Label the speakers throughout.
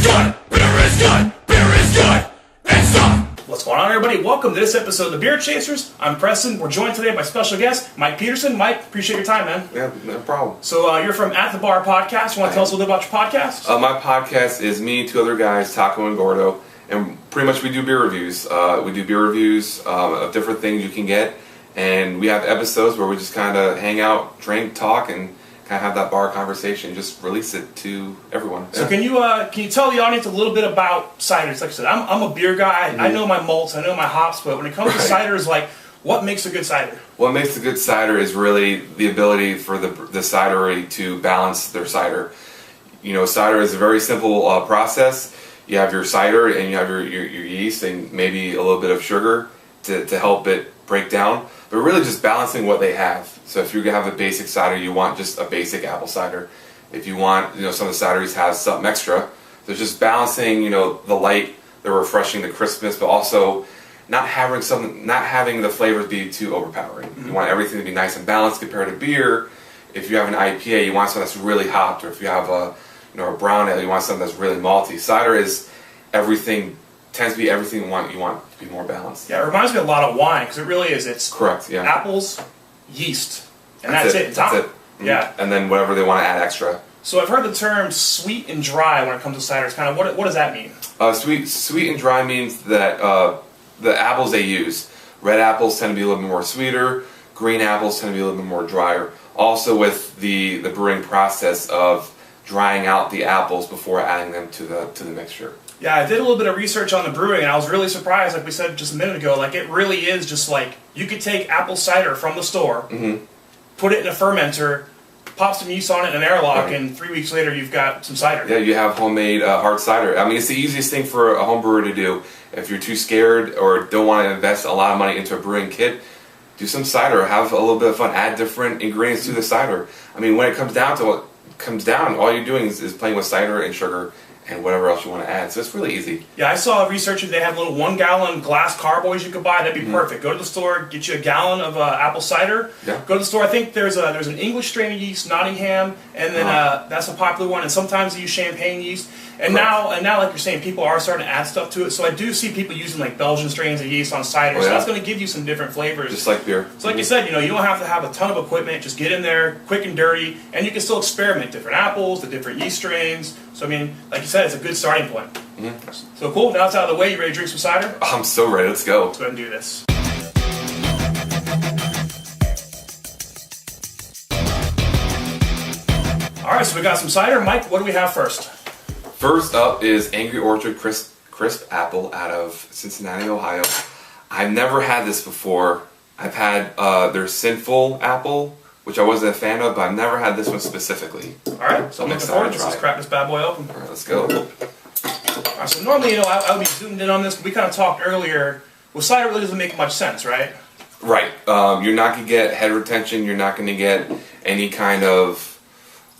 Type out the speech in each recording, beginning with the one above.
Speaker 1: is good! Beer is good! Beer is good! It's tough!
Speaker 2: What's going on, everybody? Welcome to this episode of The Beer Chasers. I'm Preston. We're joined today by special guest, Mike Peterson. Mike, appreciate your time, man.
Speaker 3: Yeah, no problem.
Speaker 2: So you're from At The Bar Podcast. You want to tell us a little bit about your podcast?
Speaker 3: My podcast is me, two other guys, Taco and Gordo, and pretty much we do beer reviews. We do beer reviews of different things you can get, and we have episodes where we just kind of hang out, drink, talk, and kind of have that bar conversation. Just release it to everyone.
Speaker 2: So can you tell the audience a little bit about ciders? Like I said, I'm a beer guy. I know my malts, I know my hops, but when it comes to ciders, like what makes a good cider?
Speaker 3: What makes a good cider is really the ability for the cidery to balance their cider. You know, cider is a very simple process. You have your cider and you have your yeast and maybe a little bit of sugar to help it break down. But really just balancing what they have. So if you have a basic cider, you want just a basic apple cider. If you want, some of the cideries have something extra. So just balancing, the light, the refreshing, the crispness, but also not having the flavors be too overpowering. Mm-hmm. You want everything to be nice and balanced compared to beer. If you have an IPA, you want something that's really hopped, or if you have a brown ale, you want something that's really malty. Cider is everything. Tends to be everything you want to be more balanced.
Speaker 2: Yeah, it reminds me a lot of wine, because it really is. It's
Speaker 3: correct. Yeah,
Speaker 2: apples, yeast, and that's it.
Speaker 3: That's it. Mm-hmm.
Speaker 2: Yeah,
Speaker 3: and then whatever they want to add extra.
Speaker 2: So I've heard the term sweet and dry when it comes to ciders. Kind of what does that mean?
Speaker 3: Sweet and dry means that the apples they use. Red apples tend to be a little bit more sweeter. Green apples tend to be a little bit more drier. Also with the brewing process of drying out the apples before adding them to the mixture.
Speaker 2: Yeah, I did a little bit of research on the brewing, and I was really surprised, like we said just a minute ago, like it really is just like, you could take apple cider from the store,
Speaker 3: mm-hmm.
Speaker 2: put it in a fermenter, pop some yeast on it in an airlock,
Speaker 3: right.
Speaker 2: And 3 weeks later you've got some cider.
Speaker 3: Yeah, you have homemade hard cider. I mean, it's the easiest thing for a home brewer to do. If you're too scared or don't want to invest a lot of money into a brewing kit, do some cider, have a little bit of fun, add different ingredients to the cider. I mean, when it comes down to all you're doing is playing with cider and sugar and whatever else you want to add. So it's really easy.
Speaker 2: Yeah, I saw research that they have little 1 gallon glass carboys you could buy. That'd be
Speaker 3: mm-hmm.
Speaker 2: perfect. Go to the store, get you a gallon of apple cider.
Speaker 3: Yeah.
Speaker 2: Go to the store. I think there's an English strain of yeast, Nottingham, and then that's a popular one. And sometimes they use champagne yeast. And now, like you're saying, people are starting to add stuff to it. So I do see people using like Belgian strains of yeast on cider.
Speaker 3: Oh, yeah.
Speaker 2: So that's going to give you some different flavors.
Speaker 3: Just like beer.
Speaker 2: So like you said, you don't have to have a ton of equipment. Just get in there, quick and dirty, and you can still experiment different apples, the different yeast strains. So I mean, like you said, it's a good starting point.
Speaker 3: Mm-hmm.
Speaker 2: So cool. Now it's out of the way. You ready to drink some cider?
Speaker 3: I'm so ready. Let's go.
Speaker 2: Let's go ahead and do this. All right, so we got some cider. Mike, what do we have first?
Speaker 3: First up is Angry Orchard Crisp Apple out of Cincinnati, Ohio. I've never had this before. I've had their Sinful Apple, which I wasn't a fan of, but I've never had this one specifically.
Speaker 2: All right, so I'm looking forward to this. Let's crack this bad boy open.
Speaker 3: All right, let's go.
Speaker 2: All right, so normally, I would be zoomed in on this, but we kind of talked earlier. Well, cider really doesn't make much sense, right?
Speaker 3: Right. You're not going to get head retention. You're not going to get any kind of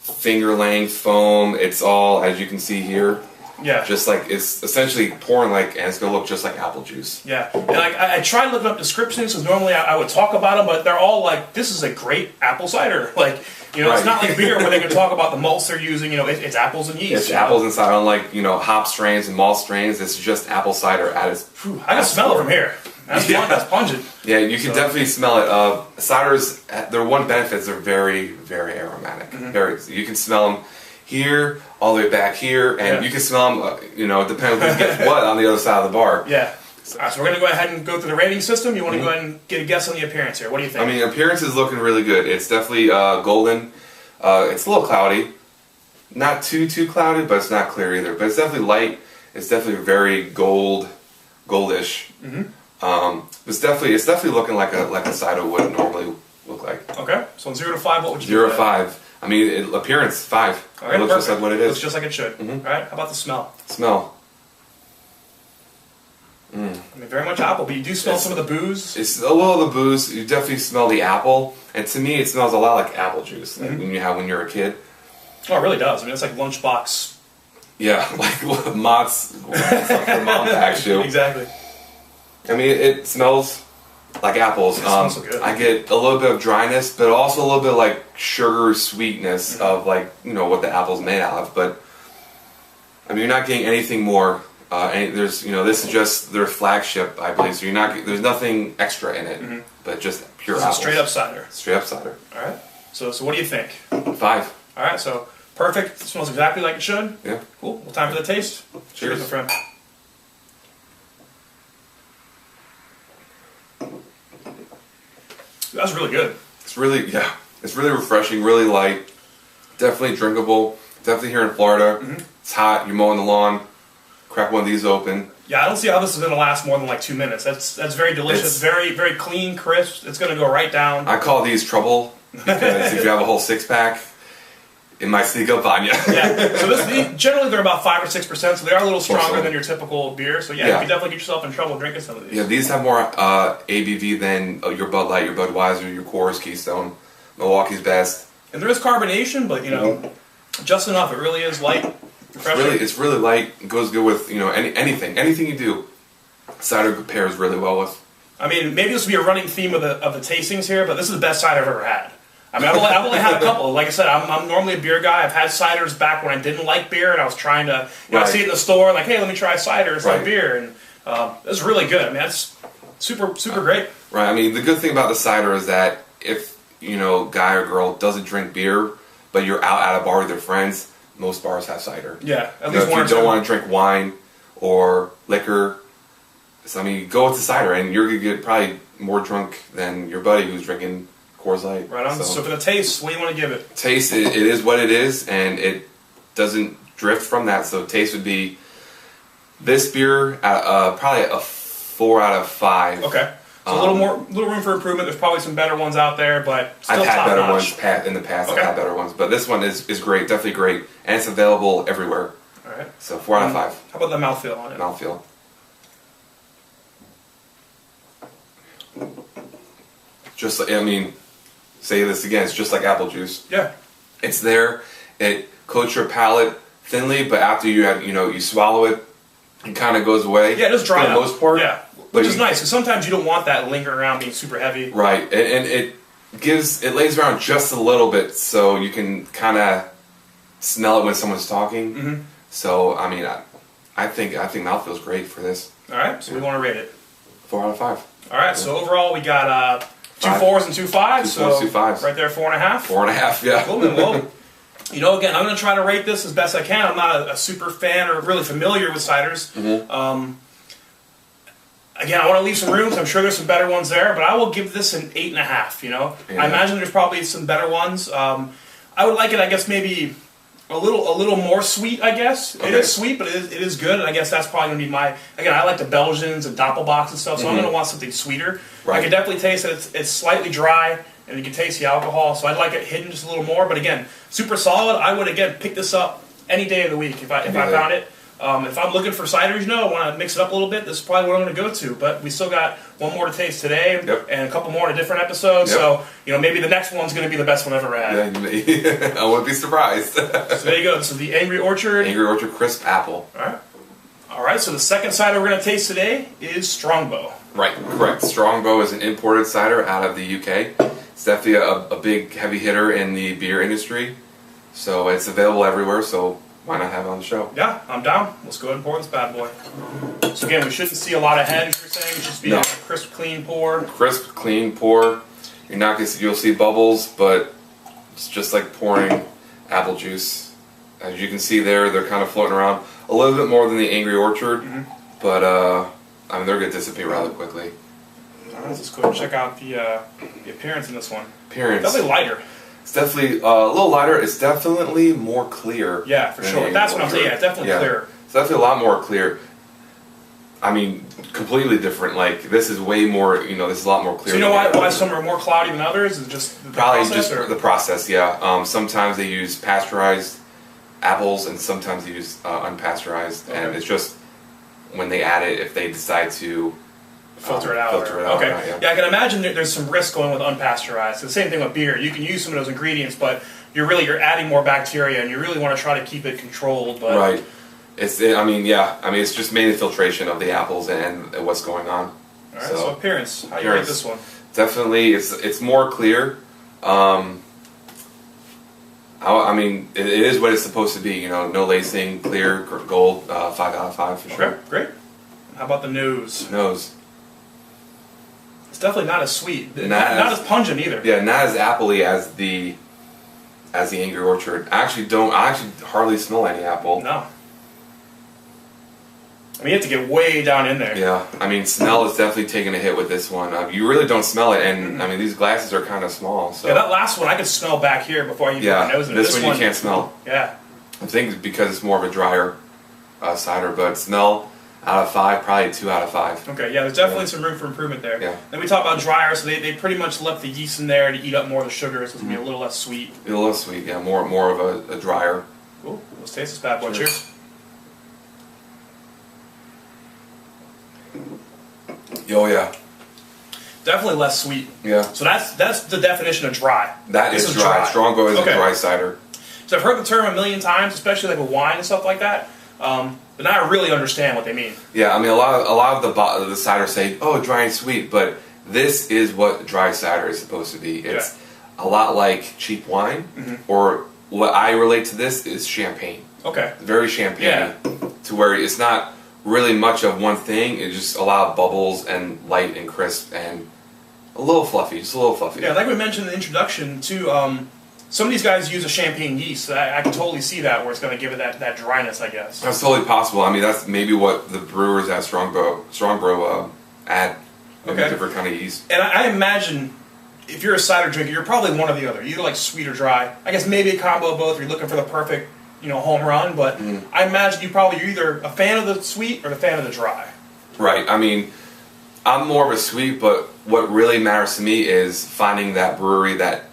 Speaker 3: finger length foam. It's all, as you can see here, just like it's essentially pouring and it's going to look just like apple juice. Yeah,
Speaker 2: and I tried looking up descriptions because normally I would talk about them, but they're all like, this is a great apple cider. Like, right. It's not like beer where they can talk about the malts they're using. It's apples and yeast.
Speaker 3: It's apples and cider, unlike hop strains and malt strains. It's just apple cider at its.
Speaker 2: I can smell it from here. That's pungent.
Speaker 3: Yeah, you can definitely smell it. Ciders, their one benefit is they're very, very aromatic. Mm-hmm. You can smell them here, all the way back here, and you can smell them, depending on who gets what on the other side of the bar.
Speaker 2: Yeah. All right, so we're going to go ahead and go through the rating system. You want to go ahead and get a guess on the appearance here. What do you think?
Speaker 3: I mean, appearance is looking really good. It's definitely golden. It's a little cloudy. Not too cloudy, but it's not clear either. But it's definitely light. It's definitely very goldish.
Speaker 2: Mm-hmm.
Speaker 3: It's definitely looking like a cider would normally look like.
Speaker 2: Okay, so 0 to 5, what would you
Speaker 3: 0
Speaker 2: give
Speaker 3: to 5. I mean, appearance 5.
Speaker 2: Okay,
Speaker 3: it looks
Speaker 2: perfect.
Speaker 3: just like what it is.
Speaker 2: Looks just like it should.
Speaker 3: Mm-hmm.
Speaker 2: All right, how about the smell?
Speaker 3: Smell.
Speaker 2: I mean, very much apple, but you do smell some of the booze.
Speaker 3: It's a little of the booze. You definitely smell the apple, and to me, it smells a lot like apple juice, like when you're a kid.
Speaker 2: Oh, it really does. I mean, it's like lunchbox.
Speaker 3: Yeah, like Mott's mom packs you.
Speaker 2: Exactly.
Speaker 3: I mean, it smells like apples.
Speaker 2: It smells so good.
Speaker 3: I get a little bit of dryness, but also a little bit of like sugar sweetness of what the apple's made out of. But I mean, you're not getting anything more. There's, this is just their flagship, I believe. So you're not. There's nothing extra in it, but just pure apples.
Speaker 2: Straight up cider.
Speaker 3: Straight up cider.
Speaker 2: All right. So what do you think?
Speaker 3: 5.
Speaker 2: All right. So perfect. It smells exactly like it should.
Speaker 3: Yeah.
Speaker 2: Cool. Well, time for the taste.
Speaker 3: Cheers,
Speaker 2: my friend. That's really good.
Speaker 3: It's really refreshing, really light, definitely drinkable. Definitely here in Florida. It's hot. You're mowing the lawn. Crack one of these open.
Speaker 2: Yeah, I don't see how this is going to last more than like 2 minutes. That's very delicious. Very, very clean, crisp. It's going to go right down.
Speaker 3: I call these trouble because if you have a whole 6-pack, it might sneak up on you.
Speaker 2: Yeah. So generally they're about 5 or 6%, so they are a little stronger than your typical beer. So yeah, you can definitely get yourself in trouble drinking some of these.
Speaker 3: Yeah, these have more ABV than your Bud Light, your Budweiser, your Coors, Keystone, Milwaukee's Best.
Speaker 2: And there is carbonation, but just enough. It really is light.
Speaker 3: It's really light. It goes good with anything you do. Cider pairs really well with.
Speaker 2: I mean, maybe this will be a running theme of the tastings here, but this is the best cider I've ever had. I mean, I've only had a couple. Like I said, I'm normally a beer guy. I've had ciders back when I didn't like beer, and I was trying to, I see it in the store, like, hey, let me try cider. It's like beer, and it's really good. I mean, that's super great.
Speaker 3: Right. I mean, the good thing about the cider is that if guy or girl doesn't drink beer, but you're out at a bar with your friends, most bars have cider.
Speaker 2: Yeah, at least
Speaker 3: if you don't want to drink wine or liquor, so I mean, go with the cider, and you're gonna get probably more drunk than your buddy who's drinking Coors Light.
Speaker 2: Right on. So for the taste, what do you want to give it?
Speaker 3: Taste, it is what it is, and it doesn't drift from that. So taste would be this beer at probably a 4 out of 5.
Speaker 2: Okay. So a little room for improvement. There's probably some better ones out there, but still
Speaker 3: I've had better
Speaker 2: notch.
Speaker 3: ones in the past. Okay. I've had better ones, but this one is great, definitely great, and it's available everywhere.
Speaker 2: All right.
Speaker 3: So 4 out of 5.
Speaker 2: How about the mouthfeel on it?
Speaker 3: Mouthfeel. Just like, I mean, say this again. It's just like apple juice.
Speaker 2: Yeah.
Speaker 3: It's there. It coats your palate thinly, but after you swallow it, it kind of goes away.
Speaker 2: Yeah, it does dry
Speaker 3: for the most part.
Speaker 2: Yeah. Which is nice, because sometimes you don't want that lingering around being super heavy.
Speaker 3: Right, and it lays around just a little bit, so you can kind of smell it when someone's talking. Mm-hmm. So, I mean, I think mouthfeel's great for this.
Speaker 2: All right, so we want to rate it
Speaker 3: 4 out of 5.
Speaker 2: All right, so overall we got 2 4s and 2 5s.
Speaker 3: 2 4s, 2 5s.
Speaker 2: Right there, 4.5.
Speaker 3: 4.5, yeah.
Speaker 2: Cool, man. Well, again, I'm going to try to rate this as best I can. I'm not a super fan or really familiar with ciders. Mm-hmm. Again, I want to leave some room. I'm sure there's some better ones there, but I will give this an 8.5. Yeah. I imagine there's probably some better ones. I would like it, I guess, maybe a little more sweet. I guess it is sweet, but it is good. And I guess that's probably going to be my. Again, I like the Belgians and Doppelbocks and stuff, so I'm going to want something sweeter. Right. I can definitely taste that it's slightly dry, and you can taste the alcohol. So I'd like it hidden just a little more. But again, super solid. I would again pick this up any day of the week if I found it. If I'm looking for ciders, I want to mix it up a little bit, this is probably what I'm going to go to. But we still got one more to taste today, and a couple more in a different episode. So, maybe the next one's going to be the best one I've ever had.
Speaker 3: Yeah, I wouldn't be surprised.
Speaker 2: So there you go. So the Angry Orchard.
Speaker 3: Angry Orchard Crisp Apple.
Speaker 2: All right, so the second cider we're going to taste today is Strongbow.
Speaker 3: Right, correct. Strongbow is an imported cider out of the UK. It's definitely a big, heavy hitter in the beer industry. So it's available everywhere, so why not have it on the show?
Speaker 2: Yeah, I'm down. Let's go ahead and pour this bad boy. So again, we shouldn't see a lot of head, as you're saying. It should be a crisp, clean pour.
Speaker 3: Crisp, clean pour. You're not going to see, you'll see bubbles, but it's just like pouring apple juice. As you can see there, they're kind of floating around a little bit more than the Angry Orchard, but I mean, they're going to dissipate rather quickly.
Speaker 2: All right, let's go ahead and check out the appearance in this one.
Speaker 3: Appearance.
Speaker 2: Definitely lighter.
Speaker 3: It's definitely a little lighter. It's definitely more clear.
Speaker 2: Yeah, for sure. That's what I'm saying. Yeah, definitely clearer.
Speaker 3: It's definitely a lot more clear. I mean, completely different. Like, this is way more, this is a lot more clear.
Speaker 2: So you know why some are more cloudy than others? Is it just the process?
Speaker 3: The process, yeah. Sometimes they use pasteurized apples, and sometimes they use unpasteurized. And it's just when they add it, if they decide to
Speaker 2: filter it out. Okay. Yeah, I can imagine there's some risk going with unpasteurized. The same thing with beer. You can use some of those ingredients, but you're adding more bacteria, and you really want to try to keep it controlled. But
Speaker 3: right. It's just mainly filtration of the apples and what's going on.
Speaker 2: All right. So appearance. How do you rate this one?
Speaker 3: Definitely, it's more clear. I mean, it is what it's supposed to be. You know, no lacing, clear, gold, 5 out of 5 for sure.
Speaker 2: Okay, great. How about the nose?
Speaker 3: Nose.
Speaker 2: It's definitely not as sweet.
Speaker 3: Not
Speaker 2: Not as pungent either.
Speaker 3: Yeah, not as appley as the Angry Orchard. I actually hardly smell any apple.
Speaker 2: No. I mean, you have to get way down in there.
Speaker 3: Yeah, I mean, smell is definitely taking a hit with this one. You really don't smell it, and I mean, these glasses are kind of small. So
Speaker 2: yeah, that last one I could smell back here before I even put my nose in it.
Speaker 3: This one you can't smell.
Speaker 2: Yeah.
Speaker 3: I think it's because it's more of a drier cider, but smell out of 5, probably 2 out of 5.
Speaker 2: Okay, yeah, there's definitely some room for improvement there.
Speaker 3: Yeah.
Speaker 2: Then we talk about drier, so they pretty much left the yeast in there to eat up more of the sugar, so it's going to be a little less sweet.
Speaker 3: A little less sweet, yeah, more of a drier.
Speaker 2: Cool. Let's taste this bad boy.
Speaker 3: Sure.
Speaker 2: Cheers.
Speaker 3: Oh yeah.
Speaker 2: Definitely less sweet.
Speaker 3: Yeah.
Speaker 2: So that's the definition of dry.
Speaker 3: That
Speaker 2: This
Speaker 3: is dry. Strongbow is a dry cider.
Speaker 2: So I've heard the term a million times, especially like with wine and stuff like that. But now I really understand what they mean.
Speaker 3: Yeah, I mean a lot of the cider say, oh, dry and sweet, but this is what dry cider is supposed to be. It's a lot like cheap wine, or what I relate to this is champagne.
Speaker 2: Okay.
Speaker 3: Very champagne, to where it's not really much of one thing. It just a lot of bubbles and light and crisp and a little fluffy, just a little fluffy.
Speaker 2: Yeah, like we mentioned in the introduction too. Some of these guys use a champagne yeast. I can totally see that where it's going to give it that dryness, I guess.
Speaker 3: That's totally possible. I mean, that's maybe what the brewers at Strongbow add.
Speaker 2: Okay.
Speaker 3: Different kind of yeast.
Speaker 2: And I imagine if you're a cider drinker, you're probably one or the other. You like sweet or dry. I guess maybe a combo of both. You're looking for the perfect, home run. But I imagine you're either a fan of the sweet or a fan of the dry.
Speaker 3: Right. I mean, I'm more of a sweet, but what really matters to me is finding that brewery that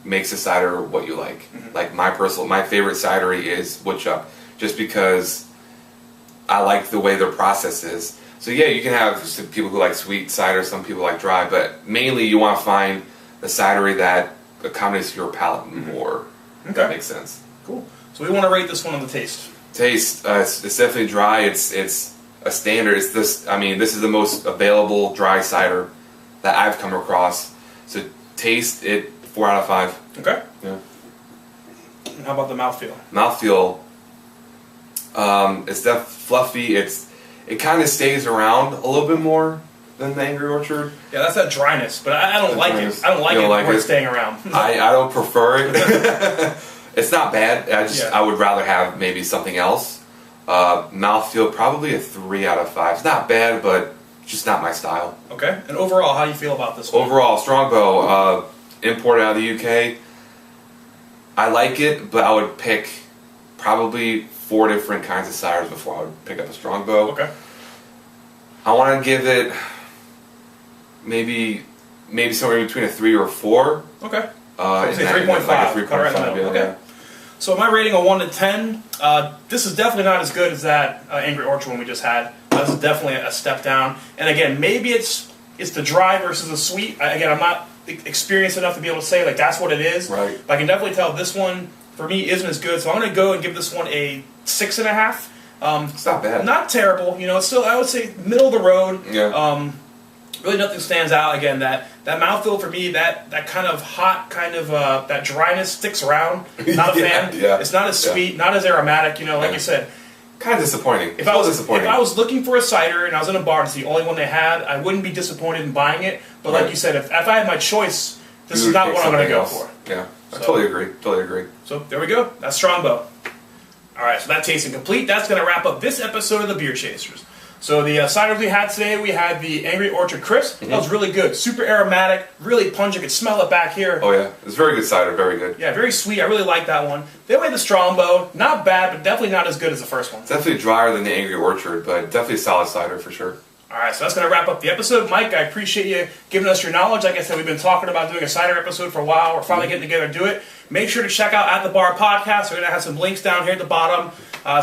Speaker 3: makes a cider what you like. Like my favorite cidery is Woodchuck, just because I like the way their process is. So yeah, you can have some people who like sweet cider, some people like dry, but mainly you want to find a cidery that accommodates your palate more. If that makes sense.
Speaker 2: Cool. So we want to rate this one on the taste.
Speaker 3: Taste, it's definitely dry. It's a standard. It's this. I mean, this is the most available dry cider that I've come across. So taste it 4 out of 5.
Speaker 2: Okay.
Speaker 3: Yeah.
Speaker 2: And how about the mouthfeel?
Speaker 3: Mouthfeel. It's fluffy. It kind of stays around a little bit more than the Angry Orchard.
Speaker 2: Yeah, that's that dryness, but I don't like it. I don't like it when it's staying around.
Speaker 3: I don't prefer it. It's not bad. I would rather have maybe something else. Mouthfeel, probably a 3 out of 5. It's not bad, but just not my style.
Speaker 2: Okay. And overall, how do you feel about this one?
Speaker 3: Overall, Strongbow, imported out of the UK. I like it, but I would pick probably 4 different kinds of ciders before I would pick up a Strongbow.
Speaker 2: Okay.
Speaker 3: I want to give it maybe somewhere between a 3 or a 4.
Speaker 2: Okay.
Speaker 3: Say
Speaker 2: 3.5.
Speaker 3: Like a 3.5. Yeah,
Speaker 2: okay.
Speaker 3: yeah.
Speaker 2: So my rating of 1 to 10, this is definitely not as good as that Angry Orchard one we just had. This is definitely a step down. And again, maybe it's the dry versus the sweet. Again, I'm not experienced enough to be able to say like that's what it is.
Speaker 3: Right.
Speaker 2: But I can definitely tell this one for me isn't as good. So I'm going to go and give this one a 6.5.
Speaker 3: It's not bad.
Speaker 2: Not terrible. It's still, I would say, middle of the road.
Speaker 3: Yeah.
Speaker 2: Really nothing stands out. Again, that mouthfeel for me, that kind of hot, that dryness sticks around. Not a fan.
Speaker 3: Yeah.
Speaker 2: It's not as sweet, not as aromatic. Like you said.
Speaker 3: Kind of disappointing.
Speaker 2: If I was looking for a cider and I was in a bar and it's the only one they had, I wouldn't be disappointed in buying it. But like you said, if I had my choice, this is not what I'm going to go for.
Speaker 3: Yeah, I totally agree.
Speaker 2: So there we go. That's Strongbow. All right, so that tasting complete. That's going to wrap up this episode of the Beer Chasers. So the ciders we had today, we had the Angry Orchard Crisp. That was really good. Super aromatic, really pungent. You could smell it back here.
Speaker 3: Oh yeah, it's very good cider, very good.
Speaker 2: Yeah, very sweet. I really like that one. Then we had the Strongbow. Not bad, but definitely not as good as the first one.
Speaker 3: It's definitely drier than the Angry Orchard, but definitely solid cider for sure.
Speaker 2: All right, so that's going to wrap up the episode. Mike, I appreciate you giving us your knowledge. Like I said, we've been talking about doing a cider episode for a while. We're finally getting together to do it. Make sure to check out At The Bar Podcast. We're going to have some links down here at the bottom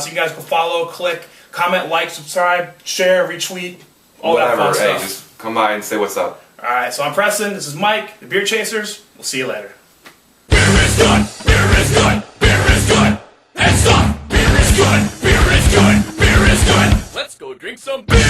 Speaker 2: so you guys can follow, click, comment, like, subscribe, share, retweet, all that fun stuff.
Speaker 3: Just come by and say what's up.
Speaker 2: All right, so I'm Preston. This is Mike, the Beer Chasers. We'll see you later.
Speaker 1: Beer is good, beer is good, beer is good, and stop. Beer is good, beer is good, beer is good. Let's go drink some beer.